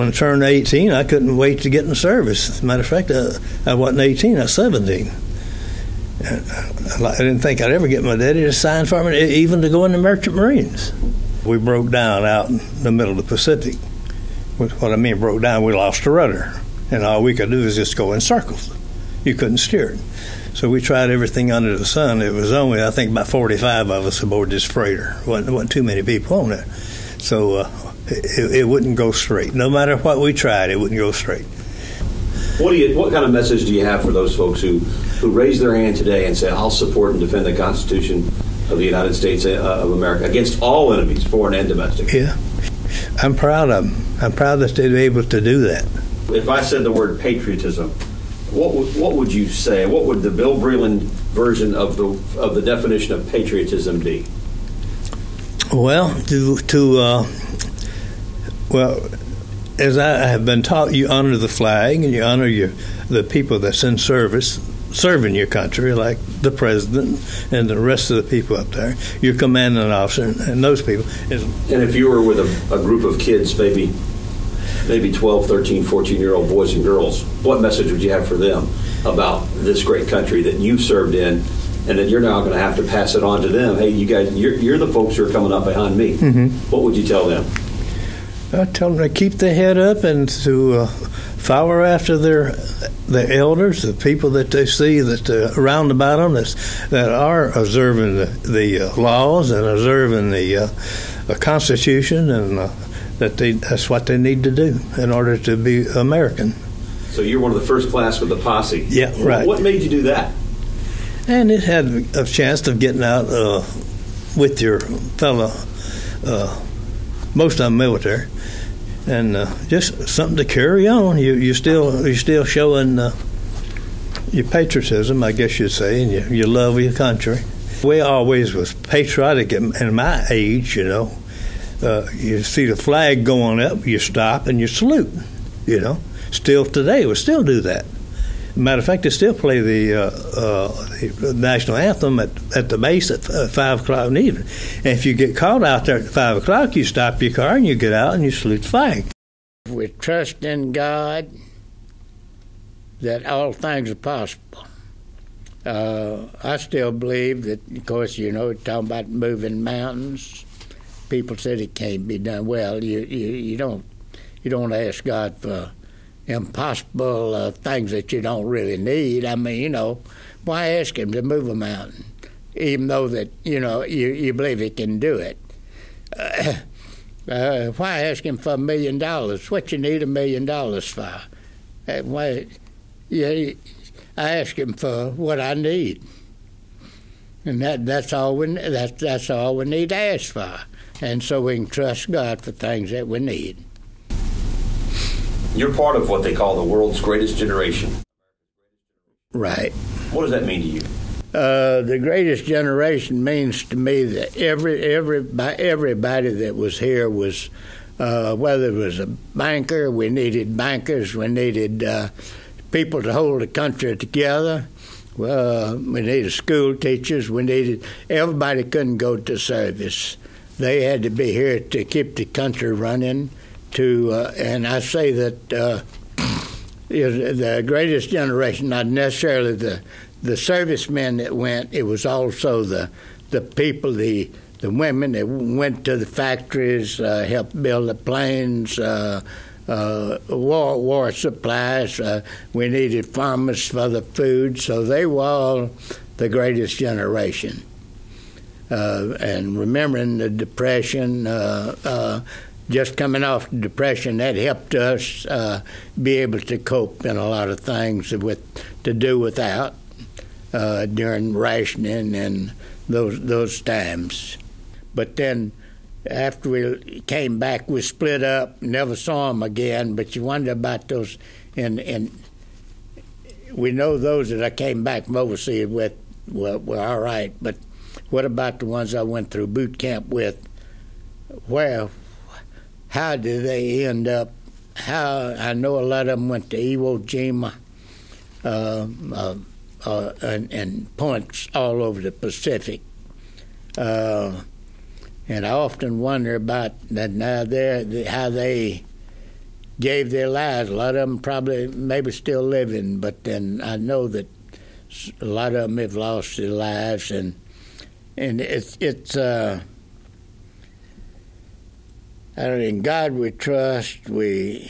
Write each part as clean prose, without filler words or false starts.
when I turned 18, I couldn't wait to get in service. As a matter of fact, I wasn't 18, I was 17. I didn't think I'd ever get my daddy to sign for me, even to go in the Merchant Marines. We broke down out in the middle of the Pacific. What I mean broke down, we lost the rudder. And all we could do was just go in circles. You couldn't steer it. So we tried everything under the sun. It was only, I think, about 45 of us aboard this freighter. There wasn't too many people on there. So it wouldn't go straight. No matter what we tried, it wouldn't go straight. What kind of message do you have for those folks who raise their hand today and say, I'll support and defend the Constitution of the United States of America against all enemies, foreign and domestic? Yeah. I'm proud of them. I'm proud that they're able to do that. If I said the word patriotism, what would you say? What would the Bill Breeland version of the definition of patriotism be? Well, as I have been taught, you honor the flag and you honor the people that's in service, serving your country, like the president and the rest of the people up there, your commanding officer and those people. And if you were with a group of kids, maybe 12, 13, 14-year-old boys and girls, what message would you have for them about this great country that you've served in, and that you're now going to have to pass it on to them? Hey, you guys, you're the folks who are coming up behind me. Mm-hmm. What would you tell them? I tell them to keep their head up and to follow after the elders, the people that they see that around about them that are observing the laws and observing the Constitution, and that's what they need to do in order to be American. So you're one of the first class with the Posse. Yeah, right. What made you do that? And it had a chance of getting out with your fellow, most of them military, and just something to carry on. You're still showing your patriotism, I guess you'd say, and your love of your country. We always was patriotic in my age, you know. You see the flag going up, you stop and you salute, you know. Still today, we still do that. Matter of fact, they still play the national anthem at the base at 5 o'clock in the evening. And if you get caught out there at 5 o'clock, you stop your car and you get out and you salute the flag. We trust in God that all things are possible. I still believe that, of course, you know, talking about moving mountains. People said it can't be done. Well, you don't ask God for impossible things that you don't really need. I mean, you know, why ask Him to move a mountain, even though that you believe He can do it? Why ask Him for $1 million? What you need $1 million for? I ask Him for what I need, and that's all we need to ask for. And so we can trust God for things that we need. You're part of what they call the world's greatest generation. Right. What does that mean to you? The greatest generation means to me that everybody that was here was, whether it was a banker, we needed bankers, we needed people to hold the country together. We needed school teachers, everybody couldn't go to service. They had to be here to keep the country running. And I say that the greatest generation, not necessarily the servicemen that went. It was also the people, the women that went to the factories, helped build the planes, war supplies. We needed farmers for the food, so they were all the greatest generation. And remembering the Depression, just coming off the Depression, that helped us be able to cope in a lot of things to do without during rationing and those times. But then after we came back, we split up, never saw them again, but you wonder about those, and we know those that I came back from overseas with were all right, but what about the ones I went through boot camp with? How did they end up? I know a lot of them went to Iwo Jima and points all over the Pacific. And I often wonder about that now how they gave their lives. A lot of them probably maybe still living, but then I know that a lot of them have lost their lives, and it's I don't know, in God we trust. We've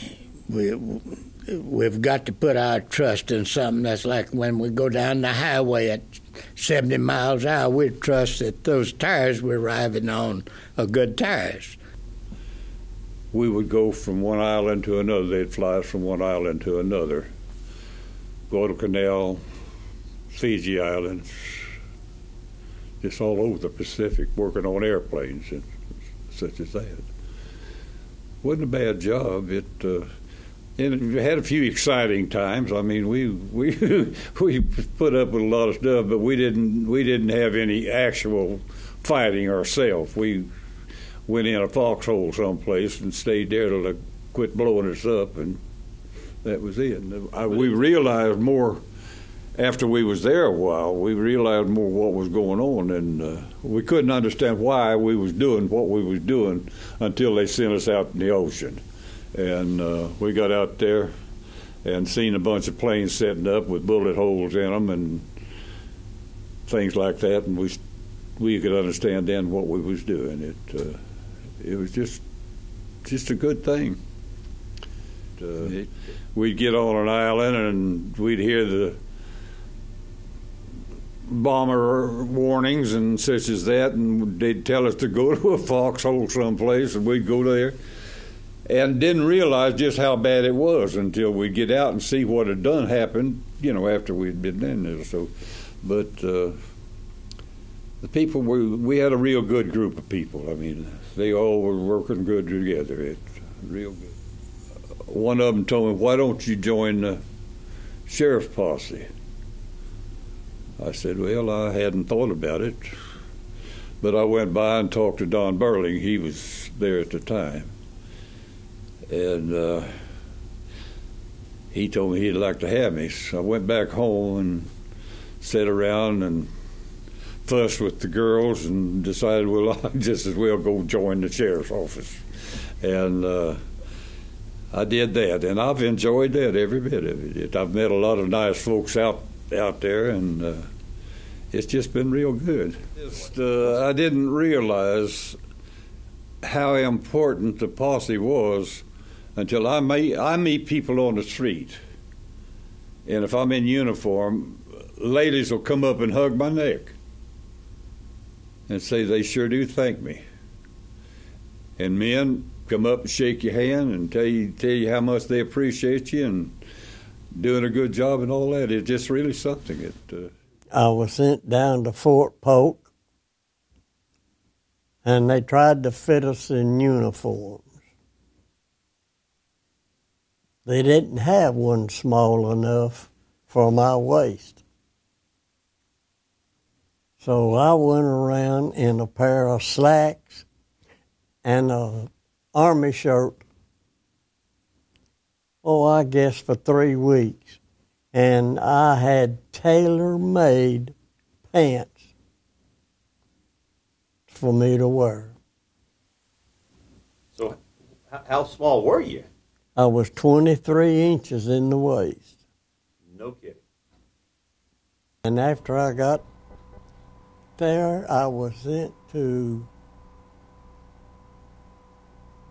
got to put our trust in something. That's like when we go down the highway at 70 miles an hour, we trust that those tires we're driving on are good tires. We would go from one island to another. They'd fly us from one island to another. Guadalcanal, Fiji Islands, just all over the Pacific, working on airplanes and such as that. Wasn't a bad job. And we had a few exciting times. I mean, we put up with a lot of stuff, but we didn't have any actual fighting ourselves. We went in a foxhole someplace and stayed there till they quit blowing us up, and that was it. We realized more after we was there a while. We realized more what was going on, and we couldn't understand why we was doing what we was doing until they sent us out in the ocean. And we got out there and seen a bunch of planes setting up with bullet holes in them and things like that, and we could understand then what we was doing. It was just a good thing. We'd get on an island and we'd hear the bomber warnings and such as that, and they'd tell us to go to a foxhole someplace, and we'd go there. And didn't realize just how bad it was until we'd get out and see what had done happened, after we'd been in there. So, but the people we had a real good group of people. I mean, they all were working good together. It's real good. One of them told me, "Why don't you join the sheriff's posse?" I said, "Well, I hadn't thought about it," but I went by and talked to Don Burling. He was there at the time. And he told me he'd like to have me. So I went back home and sat around and fussed with the girls and decided, well, I'd just as well go join the sheriff's office. And I did that, and I've enjoyed that, every bit of it. I've met a lot of nice folks out there, and it's just been real good. I didn't realize how important the posse was until I meet people on the street, and if I'm in uniform, ladies will come up and hug my neck and say they sure do thank me, and men come up and shake your hand and tell you how much they appreciate you and doing a good job and all that. It's just really something. I was sent down to Fort Polk, and they tried to fit us in uniforms. They didn't have one small enough for my waist. So I went around in a pair of slacks and an army shirt, I guess for 3 weeks. And I had tailor-made pants for me to wear. So how small were you? I was 23 inches in the waist. No kidding. And after I got there, I was sent to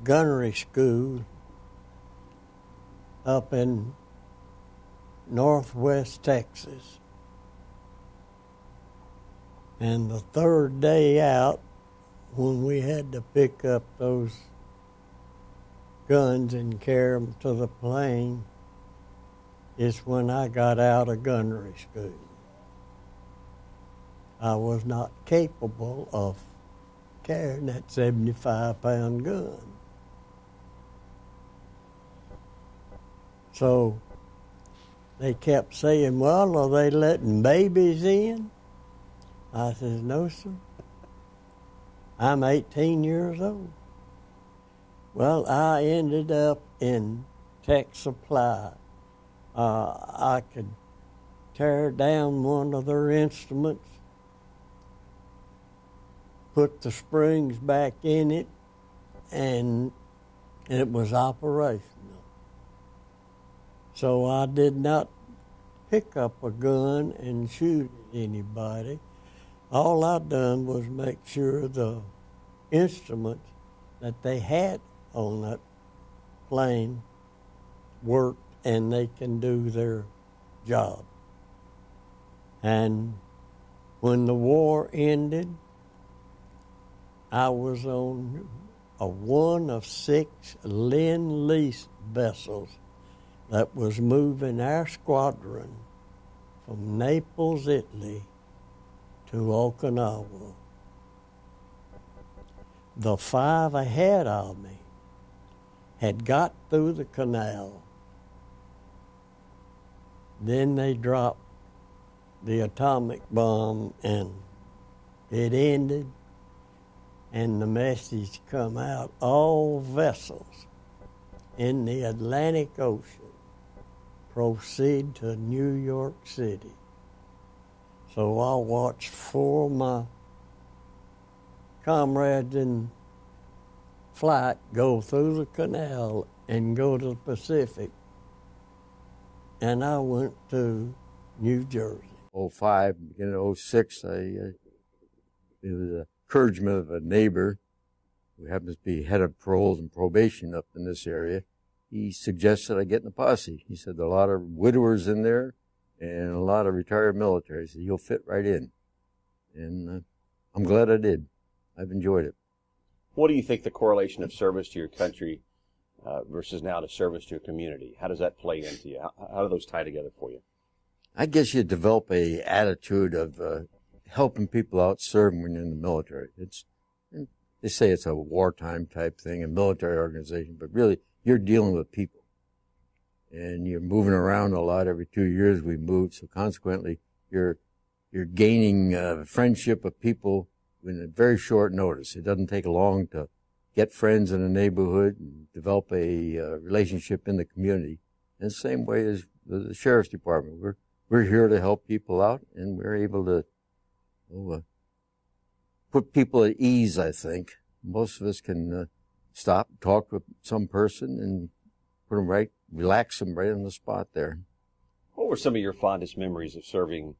gunnery school up in northwest Texas. And the third day out, when we had to pick up those guns and carry them to the plane, is when I got out of gunnery school. I was not capable of carrying that 75-pound gun. So they kept saying, well, are they letting babies in? I said, no, sir. I'm 18 years old. Well, I ended up in tech supply. I could tear down one of their instruments, put the springs back in it, and it was operational. So I did not pick up a gun and shoot anybody. All I done was make sure the instruments that they had on that plane worked and they can do their job. And when the war ended, I was on a one of 6 Lend-Lease vessels that was moving our squadron from Naples, Italy to Okinawa. The 5 ahead of me had got through the canal. Then they dropped the atomic bomb and it ended, and the message come out, all vessels in the Atlantic Ocean proceed to New York City. So I watched 4 of my comrades in flight go through the canal and go to the Pacific, and I went to New Jersey. 05, beginning of 06, it was an encouragement of a neighbor who happens to be head of paroles and probation up in this area. He suggested I get in the posse. He said there are a lot of widowers in there and a lot of retired military. He said, you'll fit right in. And I'm glad I did. I've enjoyed it. What do you think the correlation of service to your country versus now to service to your community? How does that play into you? How do those tie together for you? I guess you develop a attitude of helping people out, serving when you're in the military. They say it's a wartime type thing, a military organization, but really you're dealing with people. And you're moving around a lot. Every 2 years we move, so consequently you're gaining friendship of people in a very short notice. It doesn't take long to get friends in a neighborhood and develop a relationship in the community. In the same way as the sheriff's department, we're here to help people out, and we're able to put people at ease, I think. Most of us can stop, talk with some person, and put them right, relax them right on the spot there. What were some of your fondest memories of serving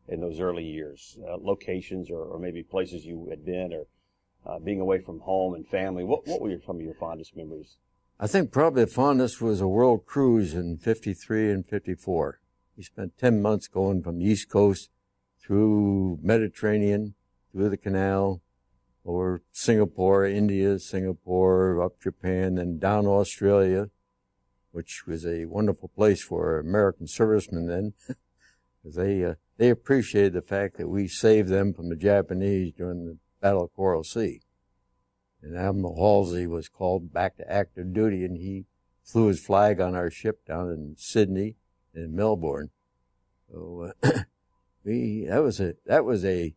in those early years? Locations or maybe places you had been, or being away from home and family? What were some of your fondest memories? I think probably the fondest was a world cruise in 53 and 54. We spent 10 months going from the East Coast through Mediterranean, through the canal, over Singapore, India, Singapore, up Japan, and down Australia, which was a wonderful place for American servicemen then, because they appreciated the fact that we saved them from the Japanese during the Battle of Coral Sea. And Admiral Halsey was called back to active duty, and he flew his flag on our ship down in Sydney and in Melbourne. So that was a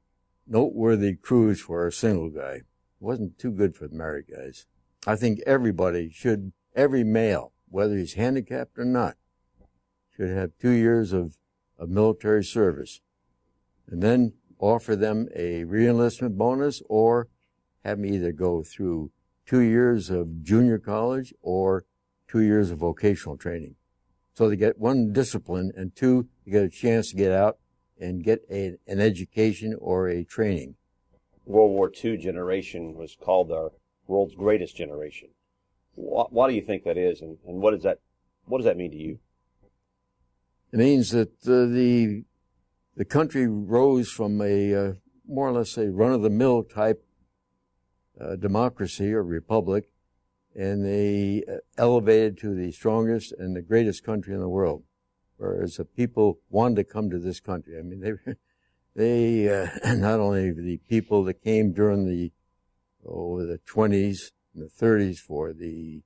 noteworthy cruise for a single guy. It wasn't too good for the married guys. I think everybody should, every male, whether he's handicapped or not, should have 2 years of military service, and then offer them a reenlistment bonus, or have them either go through 2 years of junior college or 2 years of vocational training. So they get 1, discipline, and 2, they get a chance to get out and get an education or a training. World War II generation was called our world's greatest generation. Why do you think that is, and what does that mean to you? It means that the country rose from a more or less a run-of-the-mill type democracy or republic, and they elevated to the strongest and the greatest country in the world. Whereas the people wanted to come to this country. I mean, they not only the people that came during the 20s and the 30s for the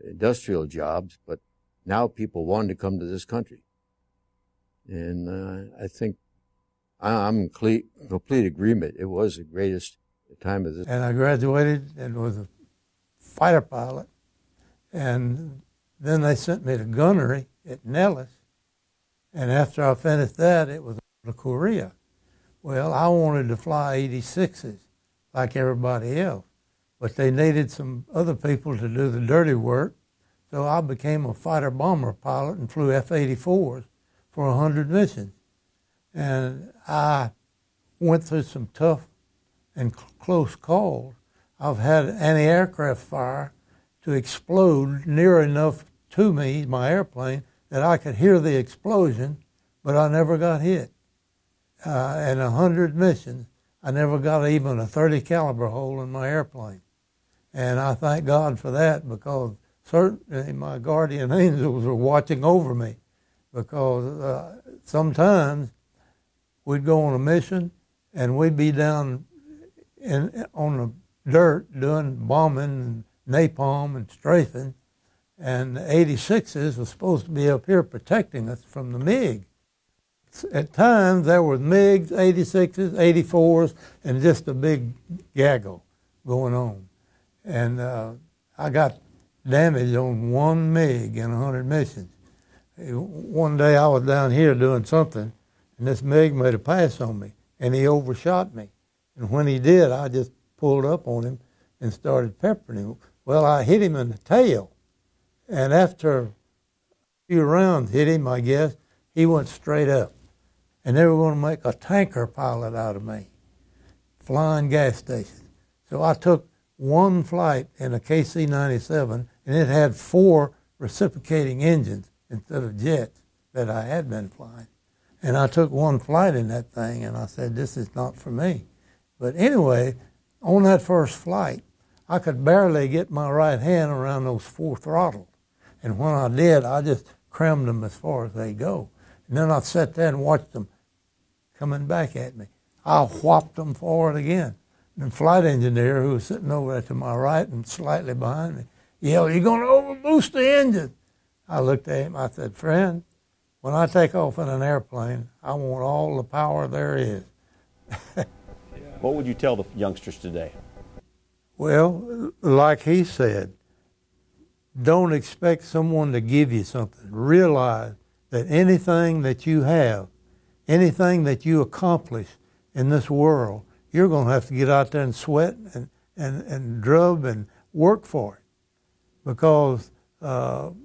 industrial jobs, but now people wanted to come to this country. And I think I'm in complete agreement. It was the greatest time of this. And I graduated and was a fighter pilot. And then they sent me to gunnery at Nellis. And after I finished that, it was to Korea. Well, I wanted to fly 86s like everybody else, but they needed some other people to do the dirty work. So I became a fighter bomber pilot and flew F-84s for 100 missions. And I went through some tough and close calls. I've had anti-aircraft fire to explode near enough to me, my airplane, that I could hear the explosion, but I never got hit. In 100 missions, I never got even a .30 caliber hole in my airplane. And I thank God for that, because certainly my guardian angels were watching over me, because sometimes we'd go on a mission and we'd be down on the dirt doing bombing and napalm and strafing, and the 86s were supposed to be up here protecting us from the MiG. At times there were MiGs, 86s, 84s, and just a big gaggle going on. And I got damage on one MiG in 100 missions. One day I was down here doing something, and this MiG made a pass on me, and he overshot me. And when he did, I just pulled up on him and started peppering him. Well, I hit him in the tail, and after a few rounds hit him, I guess, he went straight up. And they were going to make a tanker pilot out of me, flying gas stations. So I took one flight in a KC-97, and it had 4 reciprocating engines instead of jets that I had been flying. And I took one flight in that thing, and I said, this is not for me. But anyway, on that first flight, I could barely get my right hand around those 4 throttles. And when I did, I just crammed them as far as they go. And then I sat there and watched them coming back at me. I whopped them forward again. And the flight engineer, who was sitting over there to my right and slightly behind me, yelled, "You're going to overboost the engine." I looked at him, I said, "Friend, when I take off in an airplane, I want all the power there is." What would you tell the youngsters today? Well, like he said, don't expect someone to give you something. Realize that anything that you have, anything that you accomplish in this world, you're going to have to get out there and sweat and drub and work for it. Because God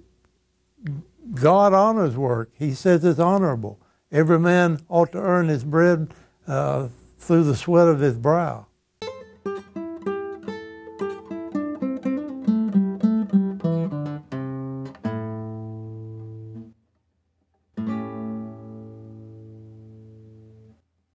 honors work. He says it's honorable. Every man ought to earn his bread through the sweat of his brow.